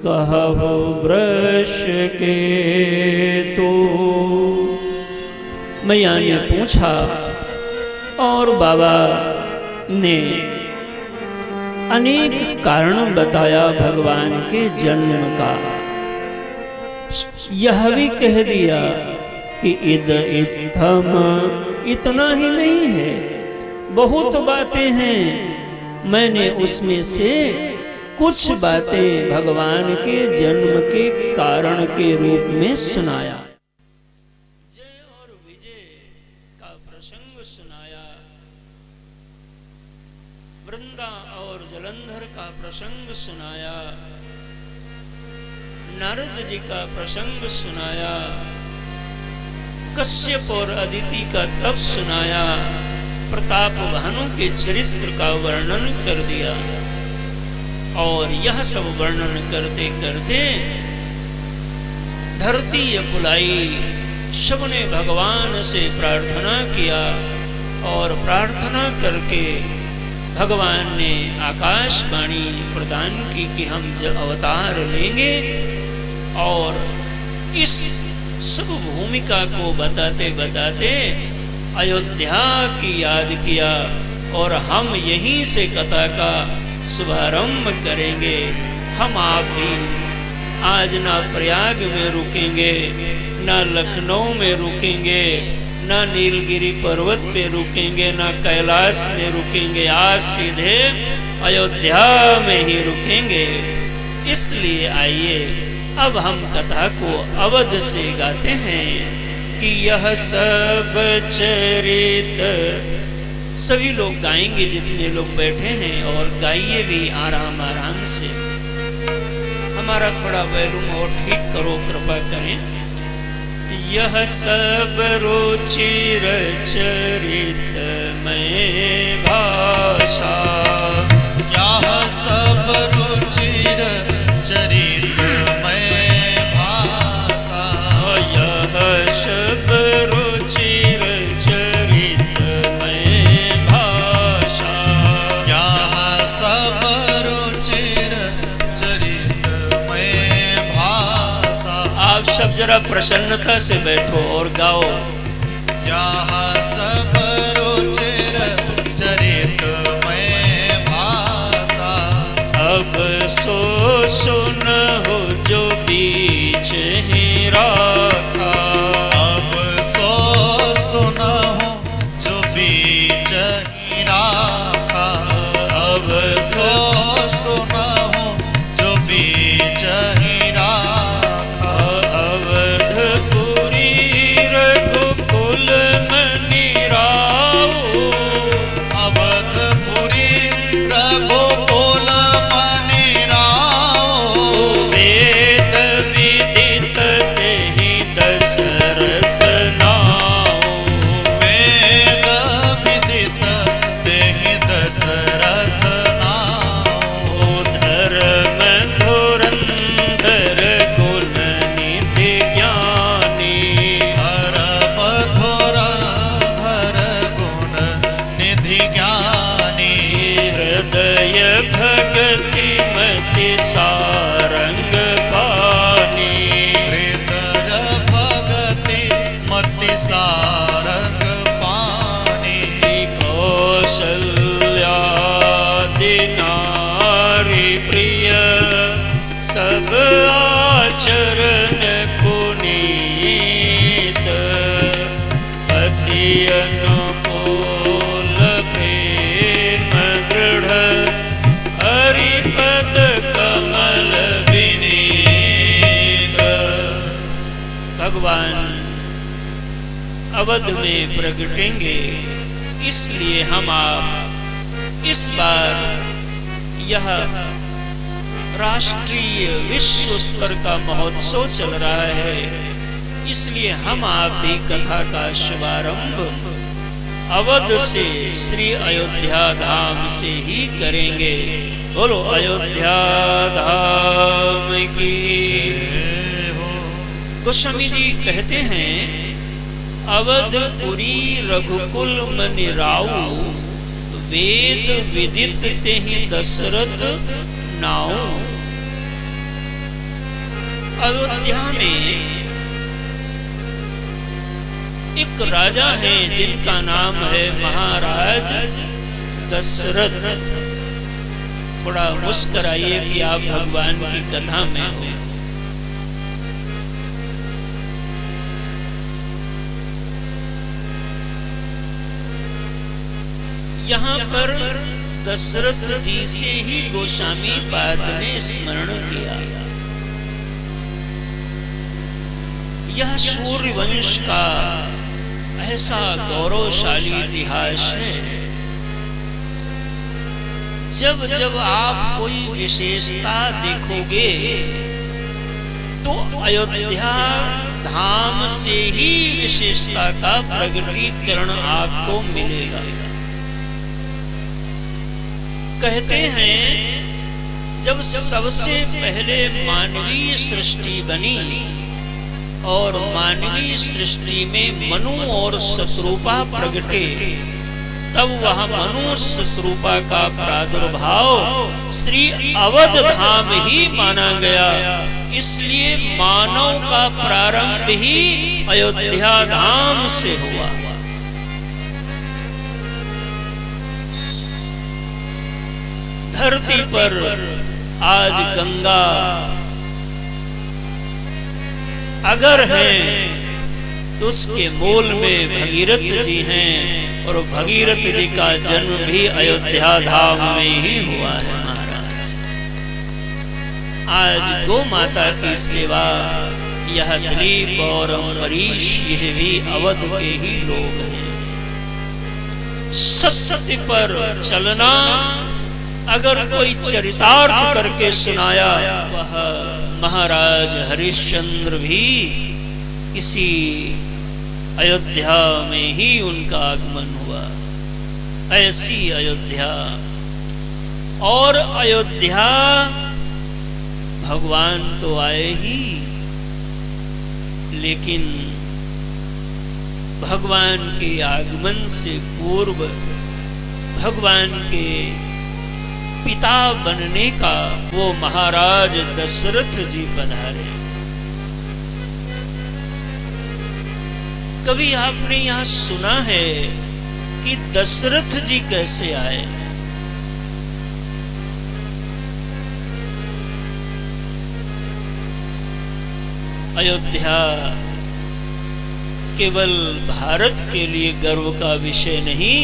कहु वृष के तो। मैया ने पूछा और बाबा ने अनेक कारण बताया भगवान के जन्म का। यह भी कह दिया कि इद इत्थम, इतना ही नहीं है, बहुत बातें हैं। मैंने उसमें से कुछ बातें भगवान के जन्म के कारण के रूप में सुनाया। जय और विजय का प्रसंग सुनाया, वृंदा और जलंधर का प्रसंग सुनाया, नारद जी का प्रसंग सुनाया, कश्यप और अदिति का तप सुनाया, प्रताप भानु के चरित्र का वर्णन कर दिया। और यह सब वर्णन करते करते धरती पुलाई, सबने भगवान से प्रार्थना किया और प्रार्थना करके भगवान ने आकाशवाणी प्रदान की कि हम अवतार लेंगे। और इस सब भूमिका को बताते बताते अयोध्या की याद किया और हम यहीं से कथा का शुभारंभ करेंगे। हम आप भी आज ना प्रयाग में रुकेंगे, ना लखनऊ में रुकेंगे, ना नीलगिरी पर्वत पे रुकेंगे, ना कैलाश में रुकेंगे, आज सीधे अयोध्या में ही रुकेंगे। इसलिए आइए अब हम कथा को अवध से गाते हैं कि यह सब चरित। सभी लोग गाएंगे जितने लोग बैठे हैं, और गाइए भी आराम आराम से। हमारा थोड़ा वॉल्यूम और ठीक करो, कृपा करें। यह सब रुचिर चरित में भाषा, यह सब रुचिर चरित में भाषा, यह सब रुचिर चरित में भाषा, यह सब रुचिर चरित में भाषा। आप सब जरा प्रसन्नता से बैठो और गाओ। यह सब रुचिर चरित में भाषा, अब सो सुनहो जो बीच ही राखा, अब सो सुनहु जो बीच ही राखा, अब सो सुनहु जो बीच ही राखा। अवधपुरी रघुकुल मनि राऊ, अवधपुरी रघुकुल मनि राऊ, वेद विदित तेहि दशरथ नाऊ, वेद विदित तेहि दशरथ नाऊ। धर्म धुरंधर गुण निधि ज्ञानी, धर्म धुरंधर गुण निधि ज्ञानी, हृदय भगति मति सारंग पानी, हृदय भगति मति सारंग पानी। कौशल्यादि नारी प्रिय, सब आचरण पुनीत, अति अनुकूल प्रेम दृढ़, हरिपद कमल विनीत। भगवान अवध में प्रगटेंगे, इसलिए हम आप इस बार यह राष्ट्रीय विश्व स्तर का महोत्सव चल रहा है, इसलिए हम आप भी कथा का शुभारंभ अवध से श्री अयोध्या धाम से ही करेंगे। बोलो अयोध्या धाम की। गोस्वामी जी कहते हैं अवधपुरी रघुकुल मनि राऊ, वेद विदित तेहि दशरथ नाऊ। अयोध्या में एक राजा है जिनका नाम है महाराज दशरथ। थोड़ा मुस्कुराइए कि आप भगवान की कथा में हो। यहाँ पर दशरथ जी से ही गोस्वामी पाद ने स्मरण किया। यह सूर्य वंश का ऐसा गौरवशाली इतिहास है। जब जब आप कोई विशेषता देखोगे तो अयोध्या धाम से ही विशेषता का प्रकटीकरण आपको मिलेगा। कहते हैं जब सबसे पहले मानवीय सृष्टि बनी और मानवीय सृष्टि में मनु और शत्रुपा प्रगटे, तब वह मनु शत्रुपा का प्रादुर्भाव श्री अवध धाम ही माना गया। इसलिए मानव का प्रारंभ ही अयोध्या धाम से हुआ। धरती पर आज गंगा अगर है तो उसके मूल में भगीरथ जी हैं, और भगीरथ जी का जन्म भी अयोध्या धाम में ही हुआ है। महाराज आज गौ माता की सेवा यह दिलीप और अम्बरीश यह भी अवध के ही लोग हैं। सत्य पर चलना अगर कोई चरितार्थ करके सुनाया, वह महाराज हरिश्चंद्र भी इसी अयोध्या में ही उनका आगमन हुआ। ऐसी अयोध्या, और अयोध्या भगवान तो आए ही, लेकिन भगवान के आगमन से पूर्व भगवान के पिता बनने का वो महाराज दशरथ जी पधारे। कभी आपने यहां सुना है कि दशरथ जी कैसे आए? अयोध्या केवल भारत के लिए गर्व का विषय नहीं,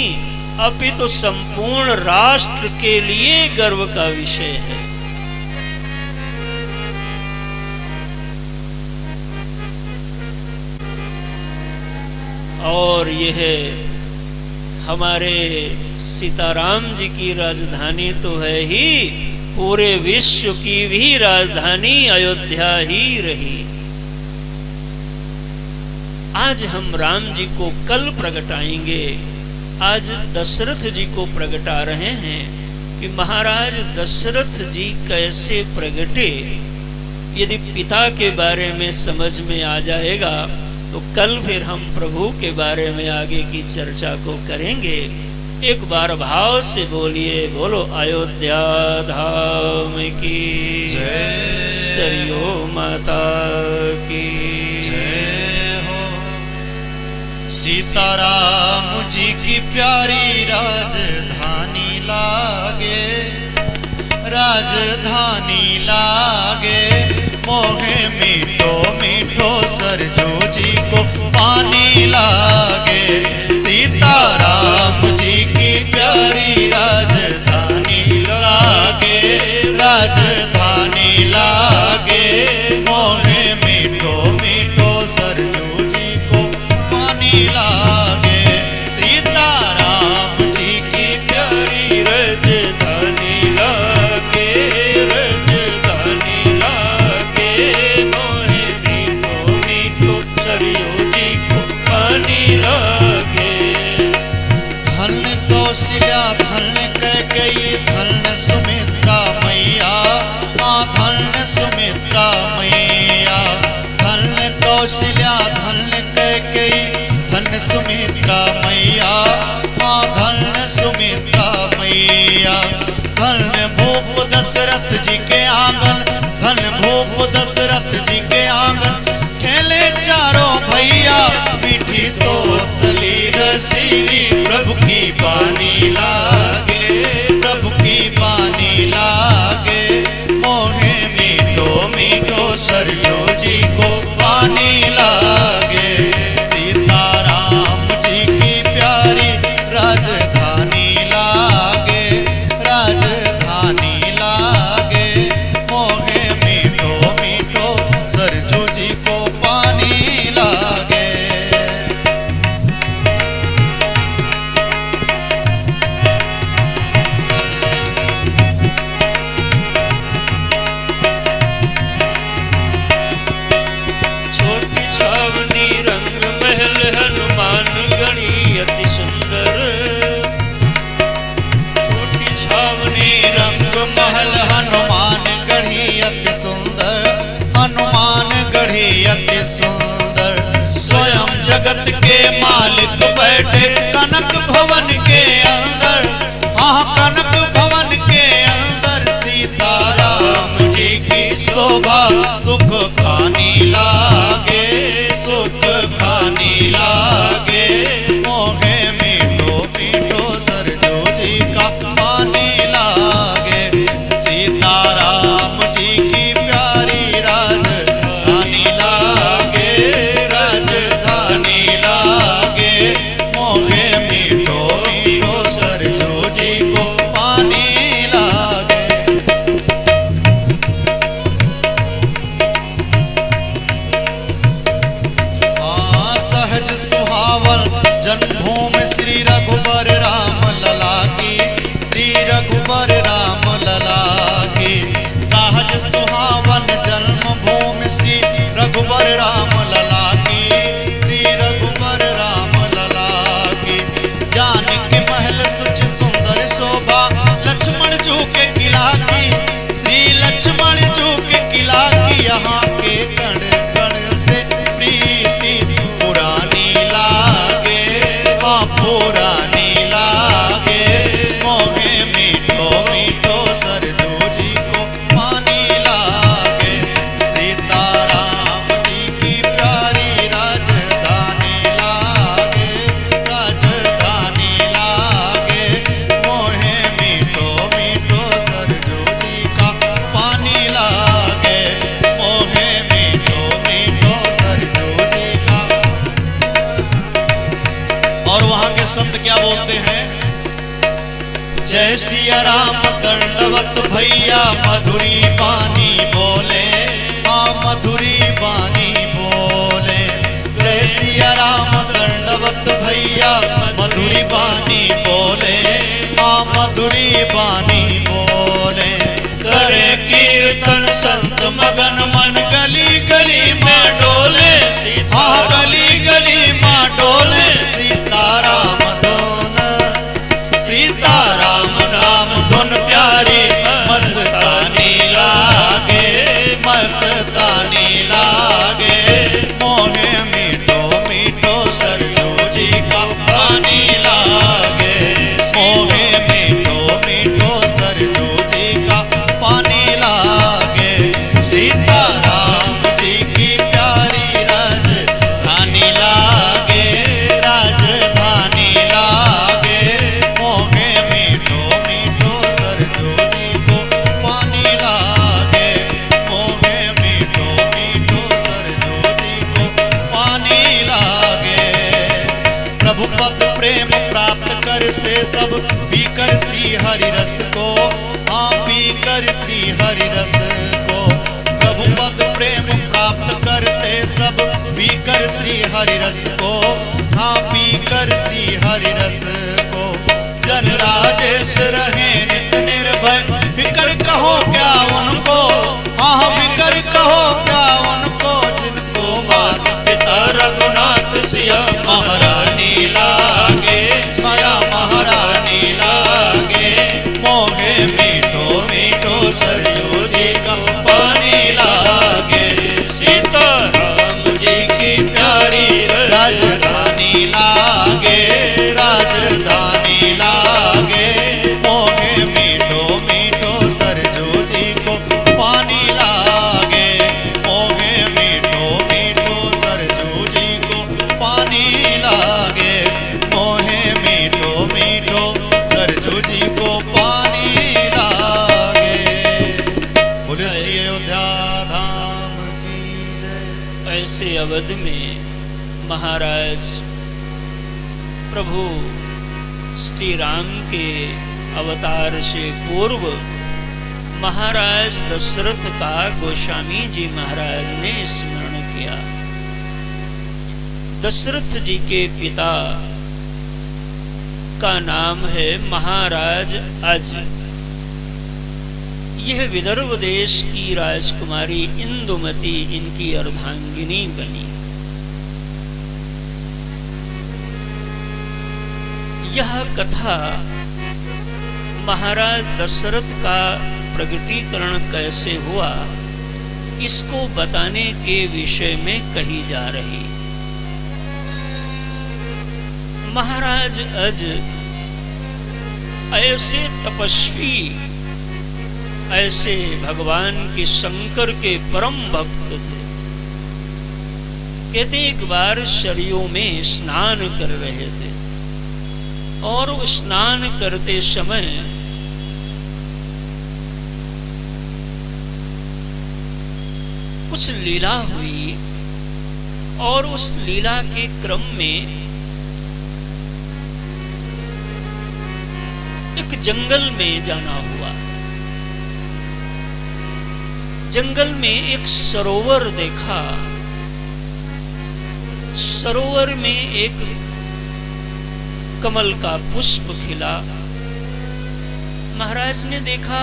अपितु तो संपूर्ण राष्ट्र के लिए गर्व का विषय है। और यह हमारे सीताराम जी की राजधानी तो है ही, पूरे विश्व की भी राजधानी अयोध्या ही रही। आज हम राम जी को कल प्रगटाएंगे, आज दशरथ जी को प्रगटा रहे हैं कि महाराज दशरथ जी कैसे प्रगटे। यदि पिता के बारे में समझ में आ जाएगा तो कल फिर हम प्रभु के बारे में आगे की चर्चा को करेंगे। एक बार भाव से बोलिए, बोलो अयोध्या धाम की जय, सरयू माता की जय हो। सीताराम जी की प्यारी राजधानी लागे, राजधानी लागे, मोहे मीठो मीठो सरजू जी को पानी लागे। सीताराम जी की प्यारी राजधानी लागे, राजधानी लागे, मोहे मीठो मीठो सरजू जी को पानी लागे। सीताराम जी की प्यारी राजधानी लागे, राजधानी लागे, मोहे मीठो मीठो सरजू जी को पानी लागे। धन कौशल्या धन कैकेयी धन सुमित्रा मैया, धन सुमित्रा मैया। धन कौशल्या धन कैकेयी धन सुमित्रा मैया, धन सुमित्रा मैया। धन भूप दशरथ जी के आंगन, धन भूप दशरथ जी के आंगन खेले चारों भैया, मीठी तोतली रसीली प्रभु की बानी लागे, प्रभु की बानी लागे। मोहे मीठो मीठो सरजू जी को पानी लागे, सीताराम जी की प्यारी राजधानी लागे, राजधानी लागे। मोहे मीठो मीठो सरजू जी को पानी लागे। छोटी छावनी रंग महल हनुमान गढ़ी अति सुंदर, छोटी छावनी रंग महल हनुमान गढ़ी अति सुंदर, हनुमान गढ़ी अति सुंदर। स्वयं जगत के मालिक बैठे कनक भवन के अंदर, हाँ कनक भवन के अंदर। सीताराम जी की शोभा सुख खानी लागे, सुख खानी लागे। मोहे मीठो मीठो सरजू जी का पानी लागे, सीताराम जी की प्यारी राजधानी लागे, राजधानी लागे। मोहे मीठो मीठो सरजू जी को पानी लागे। सहज सुहावल जन्मभूमि श्री रघुबर राम लला की, श्री रघुबर राम लला की। सहज सुहावन जन्मभूमि श्री रघुबर राम लला की, श्री रघुबर राम लला की। जानकी महल सुच सुंदर शोभा, लक्ष्मण जू के किला की, श्री लक्ष्मण जू के किला की। यहाँ के कण कण से प्रीति पुरानी लागे, हाँ पुरानी लागे। मोहे मीठो मीठो सरजू जी को पानी लागे, सीताराम जी की प्यारी राजधानी लागे, राजधानी लागे। मोहे मीठो मीठो सरजू जी का पानी लागे, मोहे मीठो मीठो सरजू जी का। और वहां के संत क्या बोलते हैं? जय सिया राम दंडवत भैया, मधुरी बानी बोले, हाँ मधुरी बानी बोले। जय सिया राम दंडवत भैया, मधुरी बानी बोले, हाँ मधुरी बानी बोले। करे कीर्तन संत मगन मन, गली गली में डोले, हाँ गली गली में डोले। सीताराम धुन, सीताराम नाम धुन प्यारी, मस्तानी लागे, मस्तानी लागे। मोहे मीठो मीठो सरजू जी का पानी लागे, मोहे मीठो मीठो सरजू जी का पानी लागे। सीताराम जी की प्यारी राजधानी लागे, राजधानी लागे। मोहे मीठो मीठो सरजू जी को पानी लागे, मोहे मीठो मीठो सरजू जी को पानी लागे। प्रभु पद प्रेम प्राप्त कर से सब पीकर श्री हरि रस को, हाँ पीकर श्री हरि रस को। प्रभु पद प्रेम प्राप्त करते सब पीकर श्री हरि रस को, हाँ पीकर श्री हरि रस को। जन राजेश रहे नित निर्भय, फिकर कहो क्या उनको, हाँ फिकर कहो क्या उनको। जिनको माता पिता रघुनाथ सिया महारानी लागे, सिया महारानी लागे। मोहे मीठो मीठो सरजू जी का पानी लागे, सीताराम जी की प्यारी राजधानी लागे, राजधानी लागे। मोहे मीठो मीठो सरजू जी को पानी लागे, कैसे अवध में महाराज प्रभु श्री राम के अवतार से पूर्व महाराज दशरथ का गोस्वामी जी महाराज ने स्मरण किया। दशरथ जी के पिता का नाम है महाराज अज। यह विदर्भ देश की राजकुमारी इंदुमती इनकी अर्धांगिनी बनी। यह कथा महाराज दशरथ का प्रगटीकरण कैसे हुआ इसको बताने के विषय में कही जा रही। महाराज अज ऐसे तपस्वी, ऐसे भगवान के शंकर के परम भक्त थे। कहते एक बार सरयू में स्नान कर रहे थे और स्नान करते समय कुछ लीला हुई और उस लीला के क्रम में एक जंगल में जाना हुआ। जंगल में एक सरोवर देखा। सरोवर में एक कमल का पुष्प खिला। महाराज ने देखा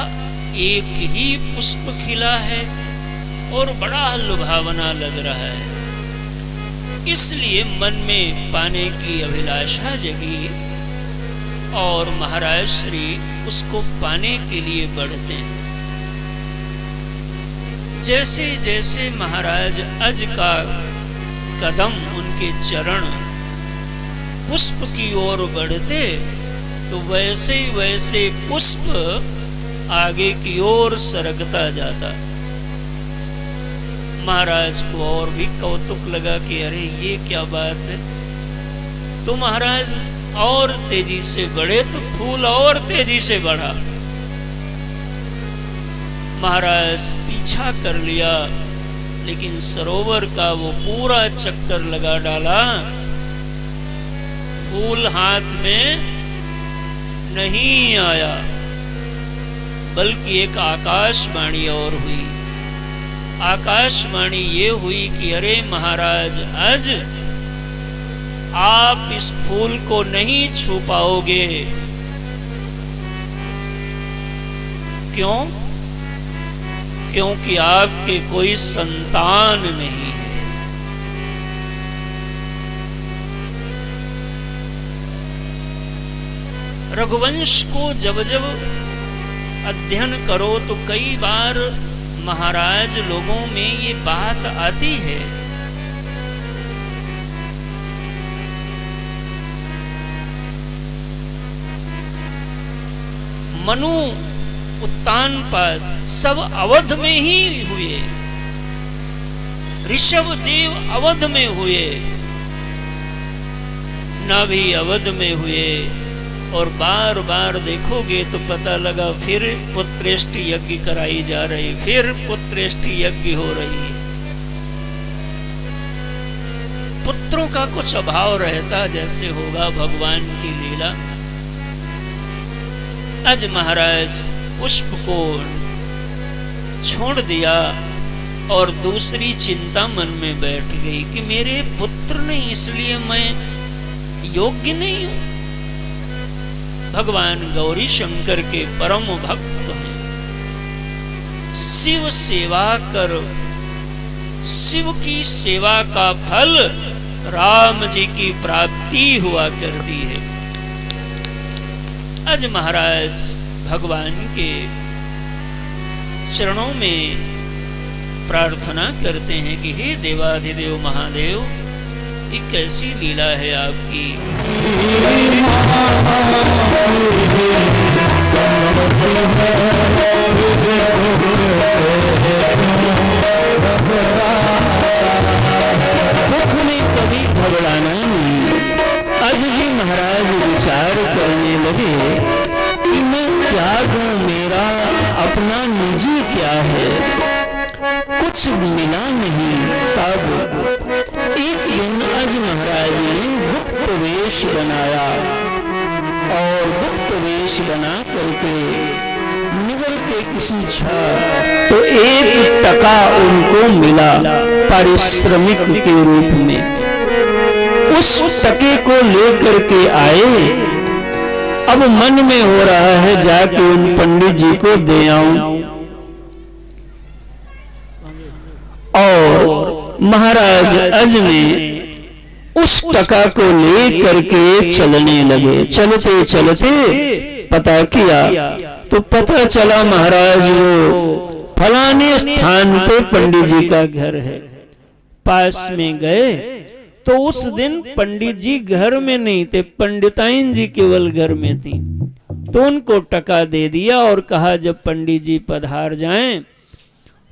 एक ही पुष्प खिला है और बड़ा लुभावना लग रहा है, इसलिए मन में पाने की अभिलाषा जगी और महाराज श्री उसको पाने के लिए बढ़ते हैं। जैसे जैसे महाराज अज का कदम, उनके चरण पुष्प की ओर बढ़ते तो वैसे वैसे पुष्प आगे की ओर सरकता जाता। महाराज को और भी कौतुक लगा कि अरे ये क्या बात है। तो महाराज और तेजी से बढ़े तो फूल और तेजी से बढ़ा। महाराज पीछा कर लिया लेकिन सरोवर का वो पूरा चक्कर लगा डाला, फूल हाथ में नहीं आया, बल्कि एक आकाशवाणी और हुई। आकाशवाणी ये हुई कि अरे महाराज अज, आप इस फूल को नहीं छू पाओगे। क्यों? क्योंकि आपके कोई संतान नहीं है। रघुवंश को जब जब अध्ययन करो तो कई बार महाराज लोगों में ये बात आती है। मनु, उत्तानपाद सब अवध में ही हुए। ऋषभ देव अवध में हुए, नाभि अवध में हुए। और बार बार देखोगे तो पता लगा फिर पुत्रेष्टि यज्ञ कराई जा रही, फिर पुत्रेष्टि यज्ञ हो रही है। पुत्रों का कुछ अभाव रहता जैसे होगा भगवान की लीला। आज महाराज पुष्प को छोड़ दिया और दूसरी चिंता मन में बैठ गई कि मेरे पुत्र नहीं, इसलिए मैं योग्य नहीं हूं। भगवान गौरी शंकर के परम भक्त हैं। शिव सेवा कर, शिव की सेवा का फल राम जी की प्राप्ति हुआ करती है। आज महाराज भगवान के चरणों में प्रार्थना करते हैं कि हे देवाधिदेव महादेव, ये कैसी लीला है आपकी। दुख में कभी घबराना नहीं। आज जी महाराज विचार करने लगे कि मैं क्या दूं, मेरा अपना निजी क्या है। कुछ मिला नहीं। तब एक दिन अज महाराज ने गुप्त वेश बनाया और गुप्त वेश बना करके निगल के किसी छाप तो 1 टका उनको मिला पारिश्रमिक के रूप में। उस टके को लेकर के आए। अब मन में हो रहा है जाके उन पंडित जी को दे आऊं। और महाराज अज ने उस टका को लेकर के चलने लगे। चलते चलते पता किया तो पता चला महाराज वो फलाने स्थान पे पंडित जी का घर है। पास में गए तो उस दिन पंडित जी घर में नहीं थे, पंडिताइन जी केवल घर में थी। तो उनको टका दे दिया और कहा जब पंडित जी पधार जाएं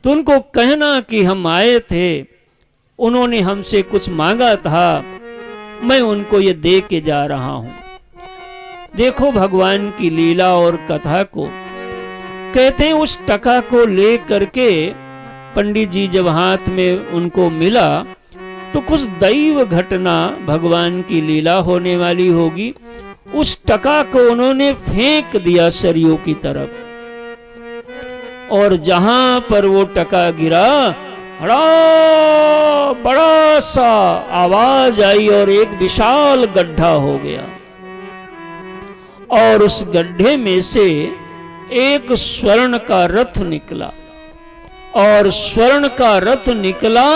तो उनको कहना कि हम आए थे, उन्होंने हमसे कुछ मांगा था, मैं उनको ये दे के जा रहा हूं। देखो भगवान की लीला और कथा को। कहते हैं उस टका को ले करके पंडित जी जब हाथ में उनको मिला तो कुछ दैव घटना भगवान की लीला होने वाली होगी। उस टका को उन्होंने फेंक दिया सरयू की तरफ और जहां पर वो टका गिरा बड़ा सा आवाज आई और एक विशाल गड्ढा हो गया और उस गड्ढे में से एक स्वर्ण का रथ निकला और स्वर्ण का रथ निकला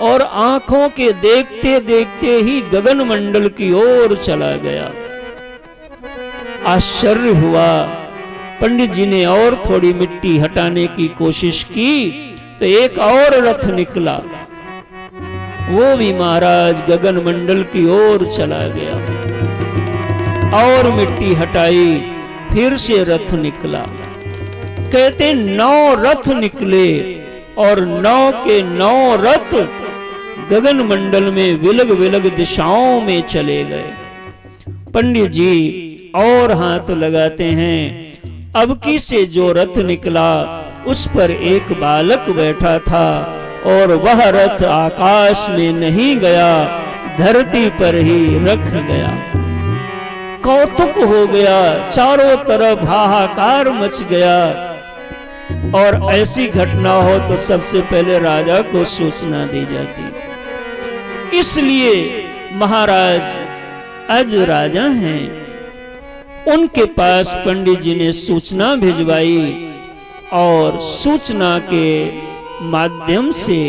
और आंखों के देखते देखते ही गगन मंडल की ओर चला गया। आश्चर्य हुआ। पंडित जी ने और थोड़ी मिट्टी हटाने की कोशिश की तो एक और रथ निकला, वो भी महाराज गगन मंडल की ओर चला गया। और मिट्टी हटाई, फिर से रथ निकला। कहते 9 रथ निकले और 9 के 9 रथ गगन मंडल में विलग विलग दिशाओं में चले गए। पंडित जी और हाथ लगाते हैं। अब की से जो रथ निकला उस पर एक बालक बैठा था और वह रथ आकाश में नहीं गया, धरती पर ही रख गया। कौतुक हो गया, चारों तरफ हाहाकार मच गया। और ऐसी घटना हो तो सबसे पहले राजा को सूचना दी जाती। इसलिए महाराज अज राजा हैं, उनके पास पंडित जी ने सूचना भिजवाई और सूचना के माध्यम से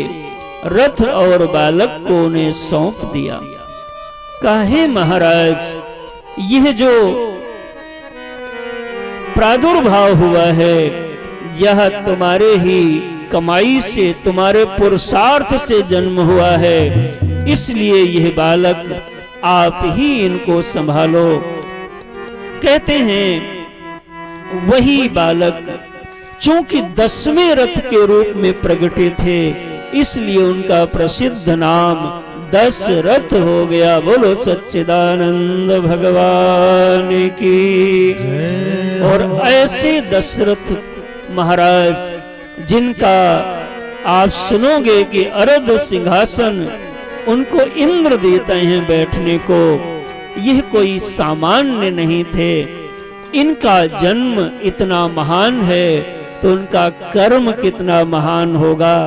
रथ और बालक को उन्हें सौंप दिया। कहे महाराज यह जो प्रादुर्भाव हुआ है यह तुम्हारे ही कमाई से, तुम्हारे पुरुषार्थ से जन्म हुआ है, इसलिए यह बालक आप ही इनको संभालो। कहते हैं वही बालक चूंकि 10वें रथ के रूप में प्रगटे थे, इसलिए उनका प्रसिद्ध नाम दशरथ हो गया। बोलो सच्चिदानंद भगवान की। और ऐसे दशरथ महाराज जिनका आप सुनोगे कि अरध सिंहासन उनको इंद्र देते हैं बैठने को, यह कोई सामान्य नहीं थे। इनका जन्म इतना महान है तो उनका कर्म कितना महान होगा।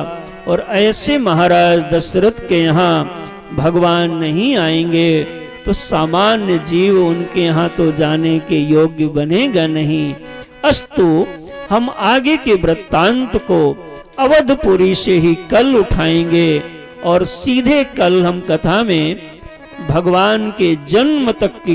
और ऐसे महाराज दशरथ के यहाँ भगवान नहीं आएंगे तो सामान्य जीव उनके यहाँ तो जाने के योग्य बनेगा नहीं। अस्तु हम आगे के वृत्तांत को अवधपुरी से ही कल उठाएंगे और सीधे कल हम कथा में भगवान के जन्म तक की